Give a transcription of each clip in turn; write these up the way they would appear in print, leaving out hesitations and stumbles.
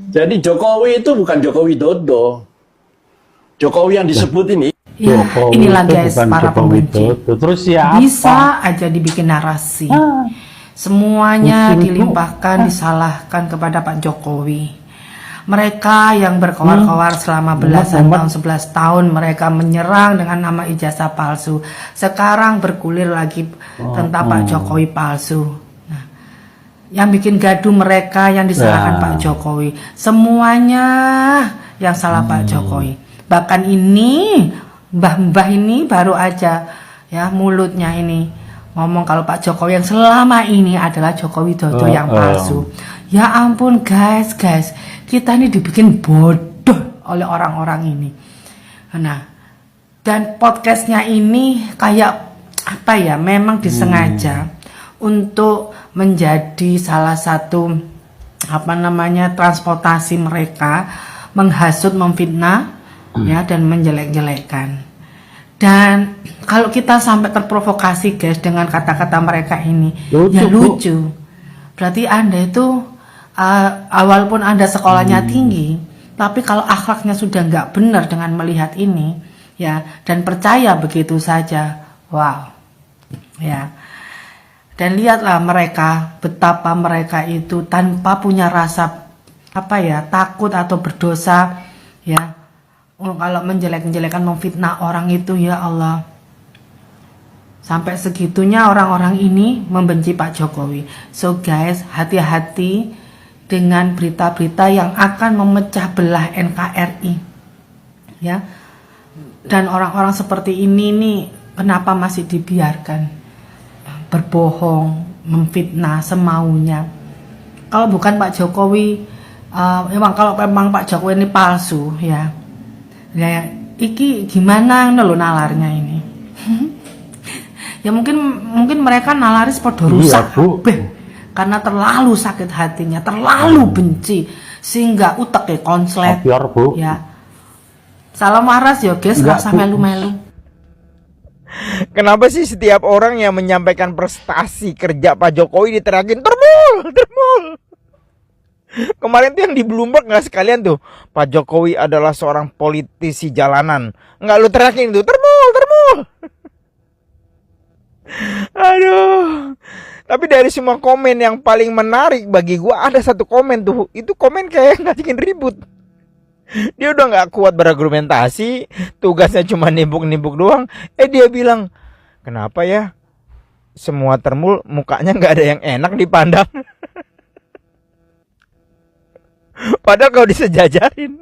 Jadi Jokowi itu bukan Jokowi Dodo. Jokowi yang disebut ini. Ya, Jokowi inilah itu guys bukan para Jokowi pembenci. Dodo. Terus siapa? Bisa aja dibikin narasi. Semuanya Mungkin itu- dilimpahkan, disalahkan kepada Pak Jokowi. Mereka yang berkoar-koar selama belasan tahun, 11 tahun mereka menyerang dengan nama ijazah palsu. Sekarang bergulir lagi tentang Pak Jokowi palsu. Nah, yang bikin gaduh mereka, yang disalahkan Ya. Pak Jokowi. Semuanya yang salah Pak Jokowi. Bahkan ini mbah-mbah ini baru aja ya mulutnya ini ngomong kalau Pak Jokowi yang selama ini adalah Jokowi Dodo yang palsu. Ya ampun guys, kita ini dibikin bodoh oleh orang-orang ini. Nah, dan podcastnya ini kayak apa ya? Memang disengaja untuk menjadi salah satu apa namanya transportasi mereka menghasut, memfitnah, ya dan menjelek-jelekkan. Dan kalau kita sampai terprovokasi guys dengan kata-kata mereka ini, ya lucu. Berarti Anda itu walaupun Anda sekolahnya tinggi, tapi kalau akhlaknya sudah nggak benar dengan melihat ini, ya dan percaya begitu saja, wow, ya. Dan lihatlah mereka, betapa mereka itu tanpa punya rasa apa ya takut atau berdosa, ya. Kalau menjelek-jelekan, memfitnah orang itu, ya Allah. Sampai segitunya orang-orang ini membenci Pak Jokowi. So guys, hati-hati dengan berita-berita yang akan memecah belah NKRI. Ya. Dan orang-orang seperti ini nih kenapa masih dibiarkan berbohong, memfitnah semaunya. Kalau bukan Pak Jokowi, kalau memang Pak Jokowi ini palsu, ya. Ya, iki gimana lho nalarnya ini? Ya mungkin mereka nalaris podo rusak karena terlalu sakit hatinya, terlalu benci sehingga utek konslet. Biar, Bu. Ya. Salam waras ya guys, Enggak, rasa Bu. melu-melu. Kenapa sih setiap orang yang menyampaikan prestasi kerja Pak Jokowi diteriakin termul? Kemarin tuh yang di Bloomberg nggak sekalian tuh, Pak Jokowi adalah seorang politisi jalanan. Nggak lu teriakin tuh, termul. Aduh. Tapi dari semua komen yang paling menarik bagi gua ada satu komen tuh. Itu komen kayak ngajakin ribut. Dia udah nggak kuat berargumentasi, tugasnya cuma nimbuk-nimbuk doang. Dia bilang, kenapa ya semua termul mukanya nggak ada yang enak dipandang. Padahal kalau disejajarin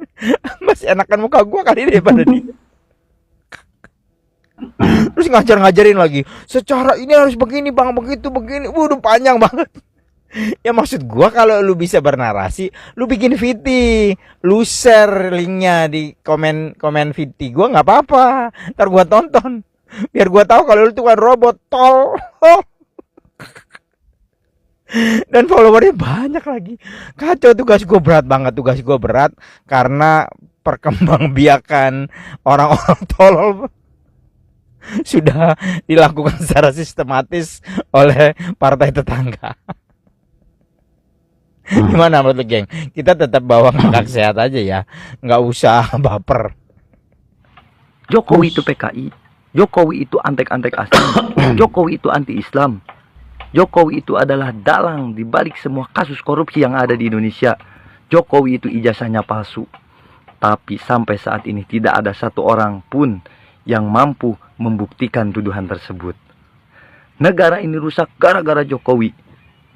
masih enakan muka gua kali daripada dia. Terus ngajarin lagi, secara ini harus begini bang, begitu begini. Waduh panjang banget. Ya maksud gua kalau lu bisa bernarasi, lu bikin VT, lu share linknya di komen VT gua nggak apa-apa. Ntar gua tonton, biar gua tahu kalau lu tuh kan robot tol. Dan followernya banyak lagi. Kacau, tugas gue berat banget. Tugas gue berat karena perkembangbiakan orang-orang tolol sudah dilakukan secara sistematis oleh partai tetangga. Gimana menurut lu, geng? Kita tetap bawa ngakak sehat aja ya, nggak usah baper. Jokowi itu PKI, Jokowi itu antek-antek asli, Jokowi itu anti-Islam, Jokowi itu adalah dalang di balik semua kasus korupsi yang ada di Indonesia. Jokowi itu ijazahnya palsu. Tapi sampai saat ini tidak ada satu orang pun yang mampu membuktikan tuduhan tersebut. Negara ini rusak gara-gara Jokowi.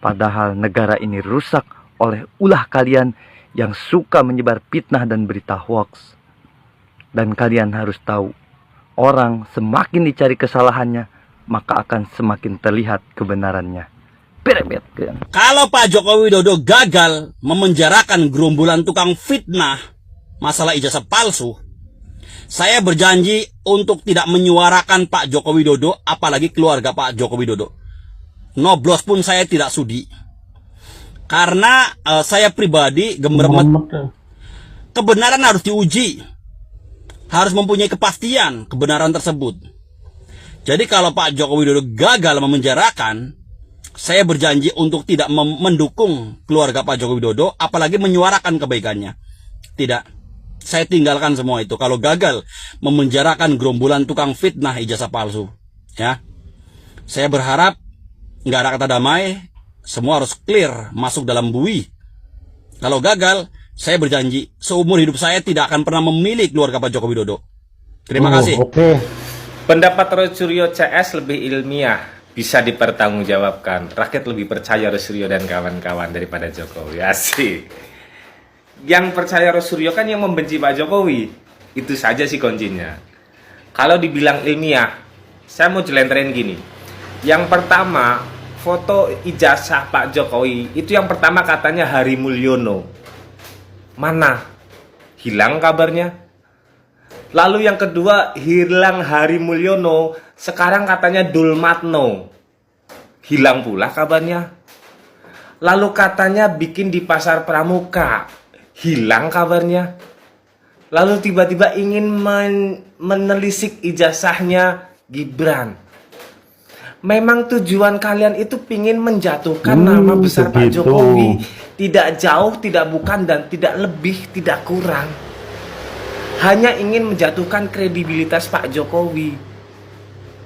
Padahal negara ini rusak oleh ulah kalian yang suka menyebar fitnah dan berita hoax. Dan kalian harus tahu, orang semakin dicari kesalahannya, maka akan semakin terlihat kebenarannya. Kalau Pak Jokowi Dodo gagal memenjarakan gerombolan tukang fitnah masalah ijazah palsu, saya berjanji untuk tidak menyuarakan Pak Jokowi Dodo, apalagi keluarga Pak Jokowi Dodo. Noblos pun saya tidak sudi. Karena saya pribadi gemermet. Kebenaran harus diuji. Harus mempunyai kepastian kebenaran tersebut. Jadi kalau Pak Jokowi Dodo gagal memenjarakan, saya berjanji untuk tidak mendukung keluarga Pak Joko Widodo, apalagi menyuarakan kebaikannya. Tidak, saya tinggalkan semua itu. Kalau gagal memenjarakan gerombolan tukang fitnah ijazah palsu, ya, saya berharap nggak ada kata damai, semua harus clear, masuk dalam bui. Kalau gagal, saya berjanji seumur hidup saya tidak akan pernah memilih keluarga Pak Joko Widodo. Terima kasih. Pendapat Rosuryo CS lebih ilmiah, bisa dipertanggungjawabkan. Rakyat lebih percaya Rosuryo dan kawan-kawan daripada Jokowi. Asik. Yang percaya Rosuryo kan yang membenci Pak Jokowi. Itu saja sih kuncinya. Kalau dibilang ilmiah, saya mau jelenterin gini. Yang pertama, foto ijazah Pak Jokowi itu yang pertama katanya Hari Mulyono. Mana? Hilang kabarnya. Lalu yang kedua, hilang Hari Mulyono, sekarang katanya Dulmatno. Hilang pula kabarnya. Lalu katanya bikin di Pasar Pramuka. Hilang kabarnya. Lalu tiba-tiba ingin menelisik ijazahnya Gibran. Memang tujuan kalian itu pingin menjatuhkan nama besar Pak Jokowi. Tidak jauh, tidak bukan, dan tidak lebih, tidak kurang. Hanya ingin menjatuhkan kredibilitas Pak Jokowi.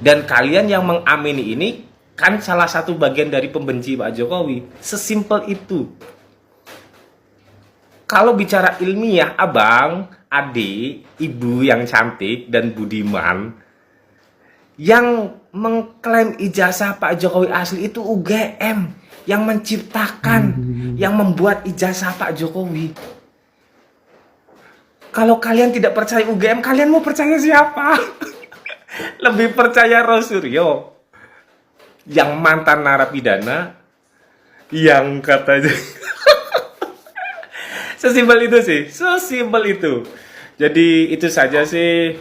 Dan kalian yang mengamini ini kan salah satu bagian dari pembenci Pak Jokowi. Sesimpel itu. Kalau bicara ilmiah, abang, adik, ibu yang cantik dan budiman, yang mengklaim ijazah Pak Jokowi asli itu UGM yang menciptakan, yang membuat ijazah Pak Jokowi. Kalau kalian tidak percaya UGM, kalian mau percaya siapa? Lebih percaya Rosuryo yang mantan narapidana, yang katanya sesimpel itu sih, sesimpel itu. Jadi itu saja sih.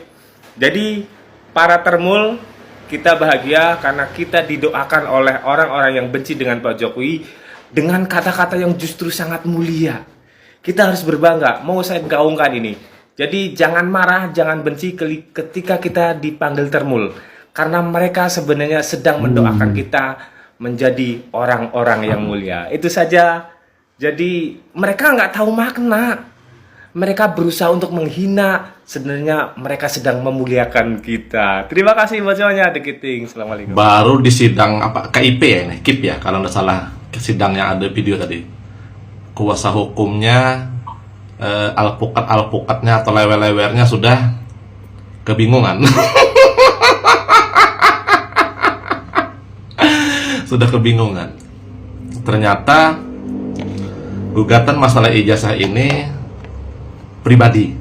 Jadi para termul, kita bahagia karena kita didoakan oleh orang-orang yang benci dengan Pak Jokowi dengan kata-kata yang justru sangat mulia. Kita harus berbangga. Mau saya gaungkan ini. Jadi jangan marah, jangan benci ketika kita dipanggil termul. Karena mereka sebenarnya sedang mendoakan kita menjadi orang-orang yang mulia. Itu saja. Jadi mereka nggak tahu makna. Mereka berusaha untuk menghina. Sebenarnya mereka sedang memuliakan kita. Terima kasih buat semuanya. Dekiting. Assalamualaikum. Baru di sidang apa KIP ya ini, KIP ya kalau nggak salah, sidang yang ada video tadi. Kuasa hukumnya, alpukatnya atau lewer-lewernya sudah kebingungan. Sudah kebingungan. Ternyata gugatan masalah ijazah ini pribadi.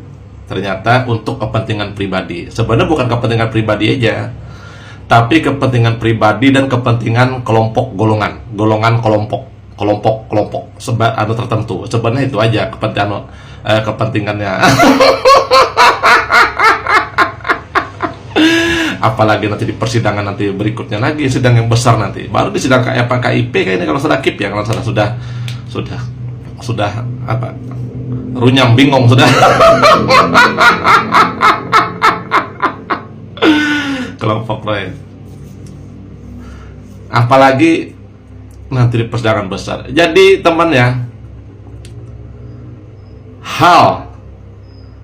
Ternyata untuk kepentingan pribadi. Sebenarnya bukan kepentingan pribadi aja, tapi kepentingan pribadi dan kepentingan kelompok golongan kelompok anu tertentu. Sebenarnya itu aja kepentingannya. Apalagi nanti di persidangan nanti berikutnya lagi, sidang yang besar nanti. Baru di sidang KIP kayaknya kalau salah KIP ya, kalau salah sudah apa? Runyam bingung sudah. Kelompok lain. Apalagi nanti di persidangan besar. Jadi teman ya, hal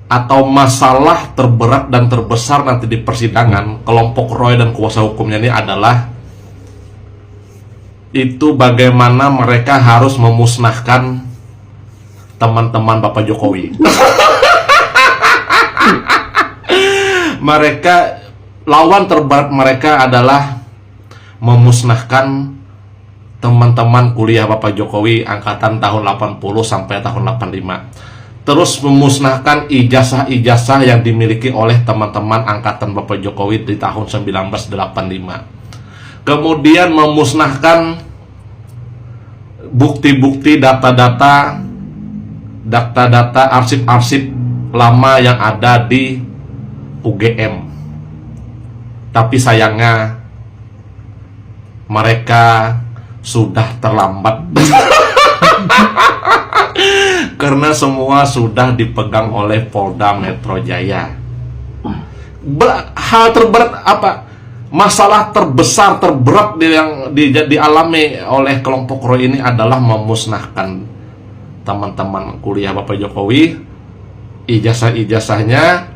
atau masalah terberat dan terbesar nanti di persidangan kelompok Roy dan kuasa hukumnya ini adalah itu bagaimana mereka harus memusnahkan teman-teman Bapak Jokowi. Mereka, lawan terberat mereka adalah memusnahkan teman-teman kuliah Bapak Jokowi angkatan tahun 80 sampai tahun 85. Terus memusnahkan ijazah-ijazah yang dimiliki oleh teman-teman angkatan Bapak Jokowi di tahun 1985. Kemudian memusnahkan bukti-bukti, data-data, arsip-arsip lama yang ada di UGM. Tapi sayangnya mereka sudah terlambat. Karena semua sudah dipegang oleh Polda Metro Jaya. Hal terberat apa? Masalah terbesar, terberat yang dialami oleh kelompok Roy ini adalah memusnahkan teman-teman kuliah Bapak Jokowi, ijazah-ijazahnya,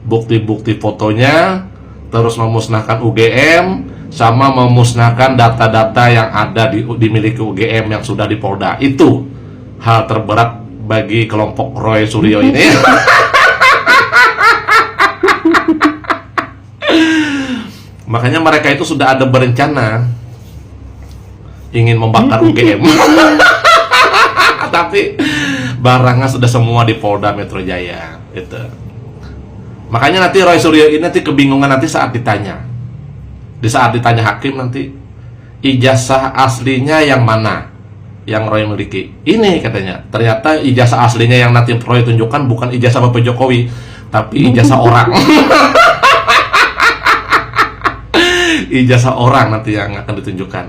bukti-bukti fotonya, terus memusnahkan UGM, sama memusnahkan data-data yang ada dimiliki UGM yang sudah di Polda. Itu hal terberat bagi kelompok Roy Suryo ini. Makanya mereka itu sudah ada berencana ingin membakar UGM. Tapi barangnya sudah semua di Polda Metro Jaya itu. Makanya nanti Roy Suryo ini nanti kebingungan nanti saat ditanya. Di saat ditanya hakim nanti, ijazah aslinya yang mana yang Roy miliki? Ini katanya. Ternyata ijazah aslinya yang nanti Roy tunjukkan bukan ijazah Bapak Jokowi, tapi ijazah orang. Ijazah orang nanti yang akan ditunjukkan.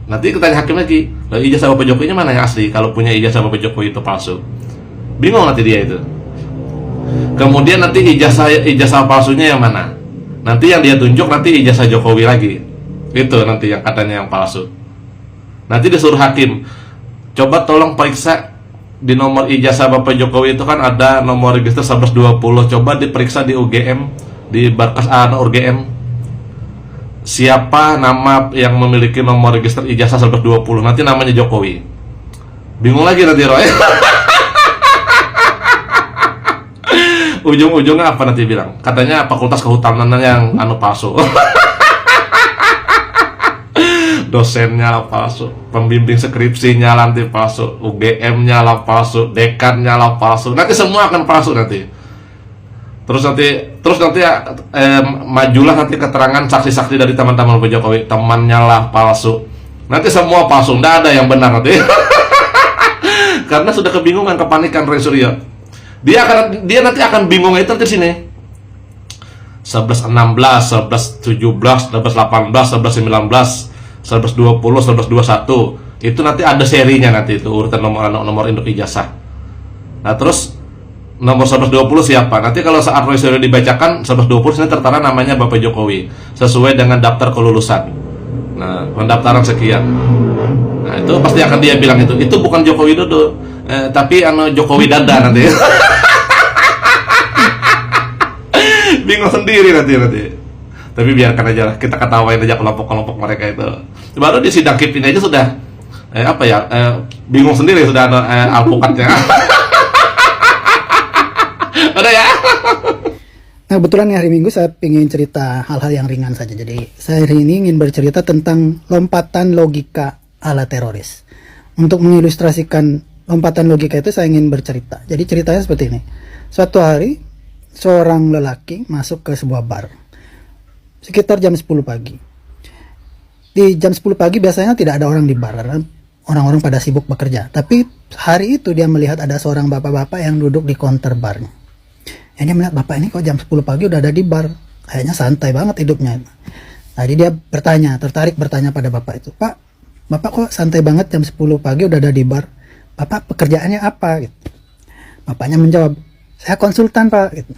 Nanti ketanya hakim lagi, ijazah Bapak Jokowi mana yang asli? Kalau punya ijazah Bapak Jokowi itu palsu. Bingung nanti dia itu. Kemudian nanti ijazah palsunya yang mana? Nanti yang dia tunjuk nanti ijazah Jokowi lagi. Itu nanti yang katanya yang palsu. Nanti disuruh hakim, coba tolong periksa di nomor ijazah Bapak Jokowi itu kan ada nomor register 1120. Coba diperiksa di UGM, di Barkas UGM. Siapa nama yang memiliki nomor register ijazah 1120? Nanti namanya Jokowi. Bingung lagi nanti Roy. Ujung-ujungnya apa nanti bilang? Katanya Fakultas Kehutanan yang palsu. Dosennya palsu, pembimbing skripsinya nanti palsu, UGM-nya palsu, dekannya palsu. Nanti semua akan palsu nanti. Terus nanti majulah nanti keterangan saksi-saksi dari teman-teman Pak Jokowi, temannya lah palsu. Nanti semua palsu, nggak ada yang benar nanti. Karena sudah kebingungan, kepanikan Roy Suryo. Dia nanti akan bingung itu nanti sini. 1116, 1117, 1118, 1119, 1120, 1121. Itu nanti ada serinya nanti itu urutan nomor induk ijazah. Nah, terus nomor 120 siapa? Nanti kalau saat Roy Suryo dibacakan 120 sini tertera namanya Bapak Jokowi sesuai dengan daftar kelulusan. Nah, pendaftaran sekian. Nah, itu pasti akan dia bilang itu bukan Jokowi Dodo, tapi Jokowi Dada nanti. Bingung sendiri nanti. Tapi biarkan aja lah, kita ketawain aja kelompok-kelompok mereka itu. Baru di sidang KIP ini aja sudah bingung sendiri sudah alpukatnya. Udah ya. Nah, kebetulan hari Minggu saya ingin cerita hal-hal yang ringan saja. Jadi saya hari ini ingin bercerita tentang lompatan logika ala teroris. Untuk mengilustrasikan lompatan logika itu saya ingin bercerita. Jadi ceritanya seperti ini. Suatu hari seorang lelaki masuk ke sebuah bar sekitar jam 10 pagi. Di jam 10 pagi biasanya tidak ada orang di bar karena orang-orang pada sibuk bekerja. Tapi hari itu dia melihat ada seorang bapak-bapak yang duduk di counter barnya. Dia melihat bapak ini kok jam 10 pagi udah ada di bar, kayaknya santai banget hidupnya. Tadi dia tertarik bertanya pada bapak itu, Pak, bapak kok santai banget jam 10 pagi udah ada di bar, bapak pekerjaannya apa? Gitu. Bapaknya menjawab, saya konsultan Pak. Gitu.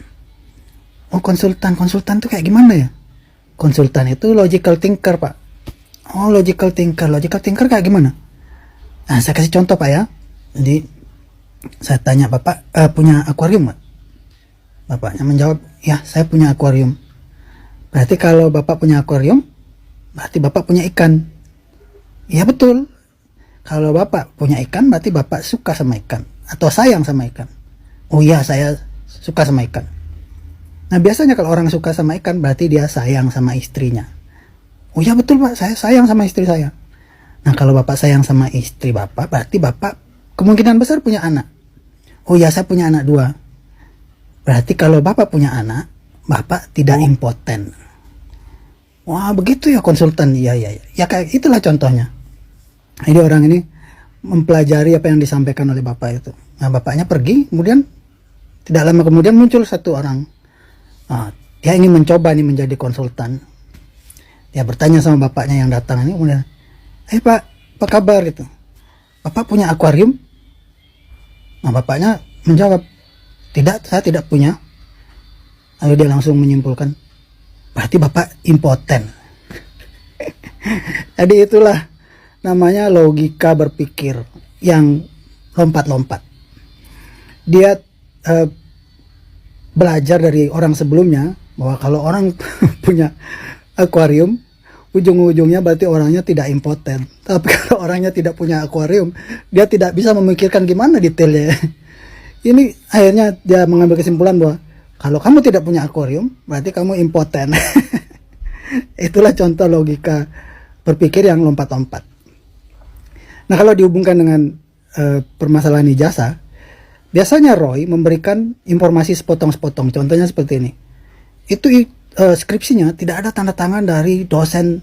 Oh konsultan tuh kayak gimana ya? Konsultan itu logical thinker Pak. Oh logical thinker kayak gimana? Nah saya kasih contoh Pak ya. Jadi saya tanya bapak punya akuarium nggak? Bapaknya menjawab, ya saya punya akuarium. Berarti kalau bapak punya akuarium, berarti bapak punya ikan. Iya betul. Kalau bapak punya ikan, berarti bapak suka sama ikan. Atau sayang sama ikan. Oh iya saya suka sama ikan. Nah biasanya kalau orang suka sama ikan, berarti dia sayang sama istrinya. Oh iya betul Pak, saya sayang sama istri saya. Nah kalau bapak sayang sama istri bapak, berarti bapak kemungkinan besar punya anak. Oh iya saya punya anak 2. Berarti kalau bapak punya anak, bapak tidak impoten. Wah begitu ya konsultan. Ya kayak itulah contohnya. Jadi orang ini mempelajari apa yang disampaikan oleh bapak itu. Nah bapaknya pergi, kemudian tidak lama kemudian muncul satu orang. Dia ingin mencoba nih menjadi konsultan. Dia bertanya sama bapaknya yang datang ini, kemudian, Pak, apa kabar gitu? Bapak punya akuarium? Nah bapaknya menjawab, tidak, saya tidak punya. Lalu dia langsung menyimpulkan, berarti bapak impoten. Jadi itulah namanya logika berpikir yang lompat-lompat. Dia belajar dari orang sebelumnya bahwa kalau orang punya akuarium, ujung-ujungnya berarti orangnya tidak impoten. Tapi kalau orangnya tidak punya akuarium, dia tidak bisa memikirkan gimana detailnya. Ini akhirnya dia mengambil kesimpulan bahwa kalau kamu tidak punya akuarium, berarti kamu impoten. Itulah contoh logika berpikir yang lompat-lompat. Nah, kalau dihubungkan dengan permasalahan ijazah, biasanya Roy memberikan informasi sepotong-sepotong. Contohnya seperti ini. Itu skripsinya tidak ada tanda tangan dari dosen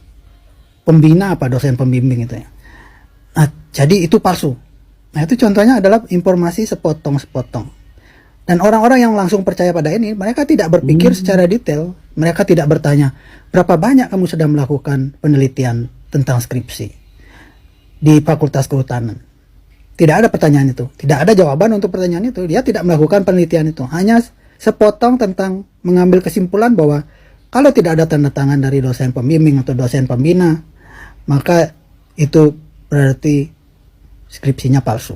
pembina apa dosen pembimbing itu ya. Nah, jadi itu palsu. Nah, itu contohnya adalah informasi sepotong-sepotong. Dan orang-orang yang langsung percaya pada ini, mereka tidak berpikir secara detail. Mereka tidak bertanya, berapa banyak kamu sudah melakukan penelitian tentang skripsi di Fakultas Kehutanan. Tidak ada pertanyaan itu. Tidak ada jawaban untuk pertanyaan itu. Dia tidak melakukan penelitian itu. Hanya sepotong tentang mengambil kesimpulan bahwa kalau tidak ada tanda tangan dari dosen pembimbing atau dosen pembina, maka itu berarti skripsinya palsu.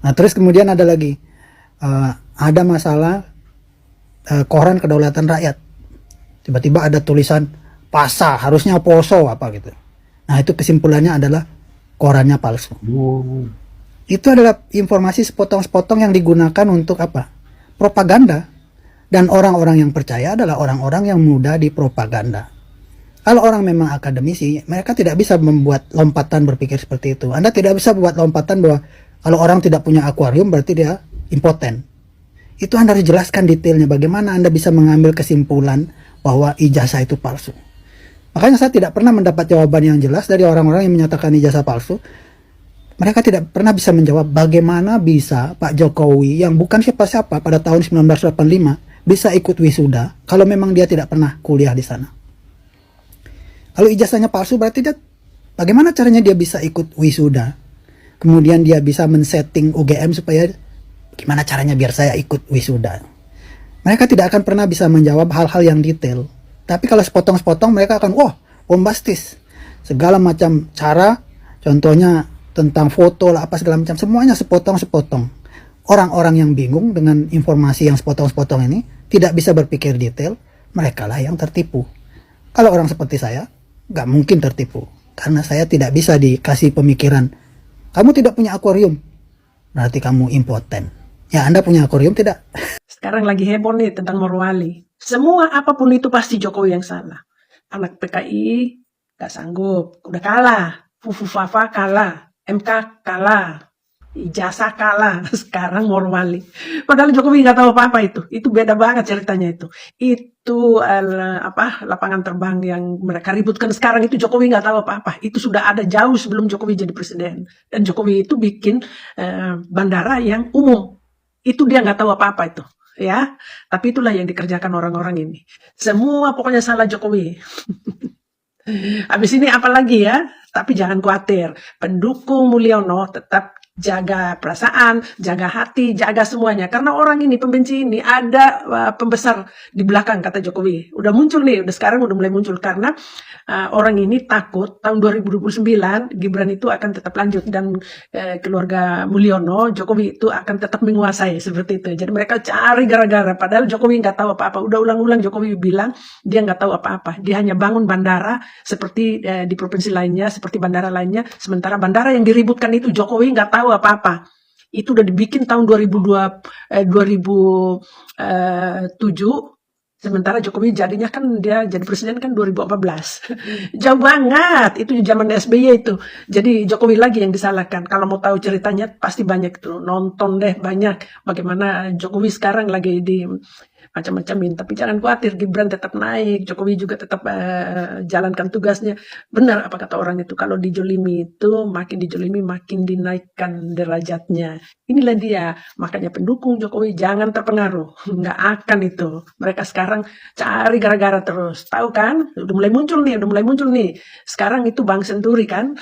Nah, terus kemudian ada lagi, ada masalah koran kedaulatan rakyat. Tiba-tiba ada tulisan PASA, harusnya POSO apa gitu. Nah, itu kesimpulannya adalah korannya palsu. Itu adalah informasi sepotong-sepotong yang digunakan untuk apa? Propaganda. Dan orang-orang yang percaya adalah orang-orang yang mudah dipropaganda. Kalau orang memang akademisi, mereka tidak bisa membuat lompatan berpikir seperti itu. Anda tidak bisa membuat lompatan bahwa kalau orang tidak punya akuarium berarti dia impoten. Itu Anda harus jelaskan detailnya bagaimana Anda bisa mengambil kesimpulan bahwa ijazah itu palsu. Makanya saya tidak pernah mendapat jawaban yang jelas dari orang-orang yang menyatakan ijazah palsu. Mereka tidak pernah bisa menjawab bagaimana bisa Pak Jokowi yang bukan siapa-siapa pada tahun 1985 bisa ikut wisuda kalau memang dia tidak pernah kuliah di sana. Kalau ijazahnya palsu berarti dia bagaimana caranya dia bisa ikut wisuda? Kemudian dia bisa men-setting UGM supaya gimana caranya biar saya ikut wisuda. Mereka tidak akan pernah bisa menjawab hal-hal yang detail. Tapi kalau sepotong-sepotong mereka akan wah, bombastis. Segala macam cara, contohnya tentang foto lah apa segala macam, semuanya sepotong-sepotong. Orang-orang yang bingung dengan informasi yang sepotong-sepotong ini tidak bisa berpikir detail, mereka lah yang tertipu. Kalau orang seperti saya, nggak mungkin tertipu. Karena saya tidak bisa dikasih pemikiran, kamu tidak punya akuarium, berarti kamu impoten. Ya, Anda punya akuarium tidak? Sekarang lagi heboh nih tentang Morowali. Semua apapun itu pasti Jokowi yang salah. Anak PKI gak sanggup, udah kalah. Fufufafa kalah, MK kalah, ijazah kalah. Sekarang Morowali. Padahal Jokowi gak tahu apa-apa itu. Itu beda banget ceritanya itu. Itu lapangan terbang yang mereka ributkan sekarang itu Jokowi gak tahu apa-apa. Itu sudah ada jauh sebelum Jokowi jadi presiden. Dan Jokowi itu bikin bandara yang umum. Itu dia gak tahu apa-apa itu. Ya, tapi itulah yang dikerjakan orang-orang ini. Semua pokoknya salah Jokowi. Habis ini apa lagi ya? Tapi jangan khawatir. Pendukung Mulyono tetap jaga perasaan, jaga hati, jaga semuanya. Karena orang ini, pembenci ini, ada pembesar di belakang, kata Jokowi. Udah muncul nih, sekarang udah mulai muncul. Karena orang ini takut tahun 2029 Gibran itu akan tetap lanjut. Dan keluarga Mulyono, Jokowi itu akan tetap menguasai, seperti itu. Jadi mereka cari gara-gara. Padahal Jokowi nggak tahu apa-apa. Udah ulang-ulang Jokowi bilang, dia nggak tahu apa-apa. Dia hanya bangun bandara seperti di provinsi lainnya, seperti bandara lainnya. Sementara bandara yang diributkan itu Jokowi nggak tahu apa-apa. Itu udah dibikin tahun 2007. Sementara Jokowi jadinya kan dia jadi presiden kan 2014. Jauh banget. Itu zaman SBY itu. Jadi Jokowi lagi yang disalahkan. Kalau mau tahu ceritanya pasti banyak tuh. Nonton deh banyak. Bagaimana Jokowi sekarang lagi di macam-macamin. Tapi jangan khawatir, Gibran tetap naik, Jokowi juga tetap jalankan tugasnya. Benar apa kata orang itu, kalau dijolimi itu makin dijolimi makin dinaikkan derajatnya. Inilah dia, makanya pendukung Jokowi jangan terpengaruh, nggak akan itu. Mereka sekarang cari gara-gara terus, tahu kan? Udah mulai muncul nih. Sekarang itu Bank Senturi kan,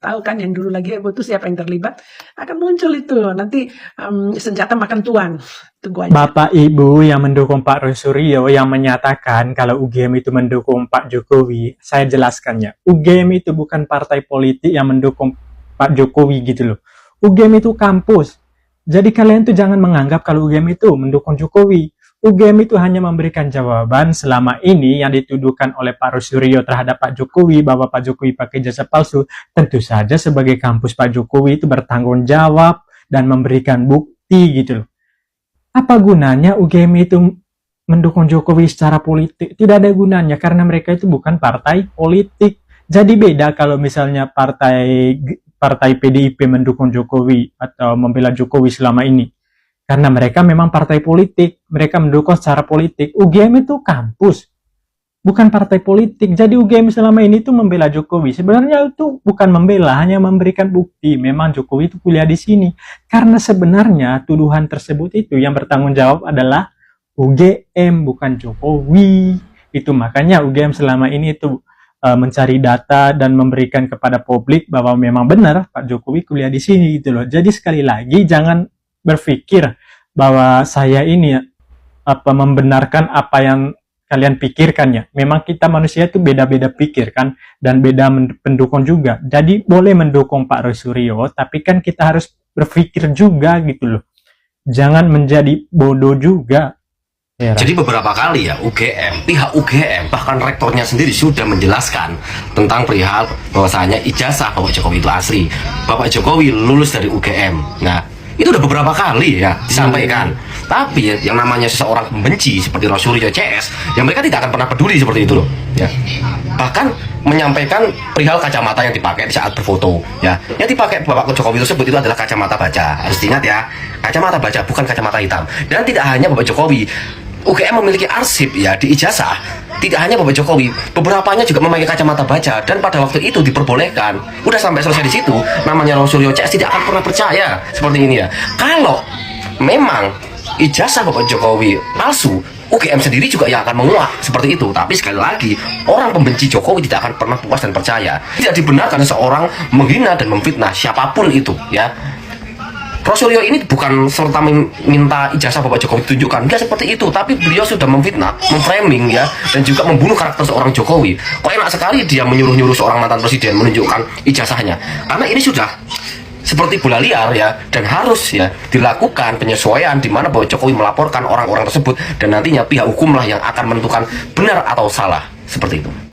tahu kan yang dulu lagi heboh itu siapa yang terlibat? Akan muncul itu nanti senjata makan tuan. Tunggu aja. Bapak Ibu yang mendukung Pak Roy yang menyatakan kalau UGM itu mendukung Pak Jokowi, saya jelaskannya. UGM itu bukan partai politik yang mendukung Pak Jokowi gitu loh. UGM itu kampus. Jadi kalian tuh jangan menganggap kalau UGM itu mendukung Jokowi. UGM itu hanya memberikan jawaban selama ini yang dituduhkan oleh Pak Roy terhadap Pak Jokowi bahwa Pak Jokowi pakai jasa palsu. Tentu saja sebagai kampus Pak Jokowi itu bertanggung jawab dan memberikan bukti gitu loh. Apa gunanya UGM itu mendukung Jokowi secara politik? Tidak ada gunanya karena mereka itu bukan partai politik. Jadi beda kalau misalnya partai PDIP mendukung Jokowi atau membela Jokowi selama ini. Karena mereka memang partai politik, mereka mendukung secara politik. UGM itu kampus, bukan partai politik. Jadi UGM selama ini itu membela Jokowi. Sebenarnya itu bukan membela, hanya memberikan bukti. Memang Jokowi itu kuliah di sini. Karena sebenarnya tuduhan tersebut itu yang bertanggung jawab adalah UGM, bukan Jokowi. Itu makanya UGM selama ini itu mencari data dan memberikan kepada publik bahwa memang benar Pak Jokowi kuliah di sini gitu loh. Jadi sekali lagi jangan berpikir bahwa saya ini membenarkan apa yang kalian pikirkan ya. Memang kita manusia itu beda-beda pikir kan, dan beda pendukung juga. Jadi boleh mendukung Pak Roy, tapi kan kita harus berpikir juga gitu loh. Jangan menjadi bodoh juga. Ya, jadi beberapa kali ya pihak UGM bahkan rektornya sendiri sudah menjelaskan tentang perihal bahwasanya ijazah Bapak Jokowi itu asli. Bapak Jokowi lulus dari UGM. Nah, itu udah beberapa kali ya disampaikan. Tapi ya, yang namanya seseorang pembenci seperti Roy Suryo CS, yang mereka tidak akan pernah peduli seperti itu loh. Ya. Bahkan menyampaikan perihal kacamata yang dipakai di saat berfoto. Ya, yang dipakai Bapak Jokowi tersebut itu adalah kacamata baca. Harus diingat ya, kacamata baca bukan kacamata hitam. Dan tidak hanya Bapak Jokowi, UGM memiliki arsip ya di ijazah. Tidak hanya Bapak Jokowi, beberapanya juga memakai kacamata baca, dan pada waktu itu diperbolehkan. Udah sampai selesai di situ, namanya Roy Suryo CS tidak akan pernah percaya seperti ini ya. Kalau memang ijazah Bapak Jokowi palsu, UGM sendiri juga yang akan menguak seperti itu. Tapi sekali lagi, orang pembenci Jokowi tidak akan pernah puas dan percaya. Tidak dibenarkan seorang menghina dan memfitnah siapapun itu ya. Roy Suryo ini bukan serta minta ijazah Bapak Jokowi ditunjukkan, enggak seperti itu, tapi beliau sudah memfitnah, memframing ya, dan juga membunuh karakter seorang Jokowi. Kok enak sekali dia menyuruh-nyuruh seorang mantan presiden menunjukkan ijazahnya, karena ini sudah seperti bola liar ya, dan harus ya dilakukan penyesuaian di mana Bapak Jokowi melaporkan orang-orang tersebut, dan nantinya pihak hukumlah yang akan menentukan benar atau salah seperti itu.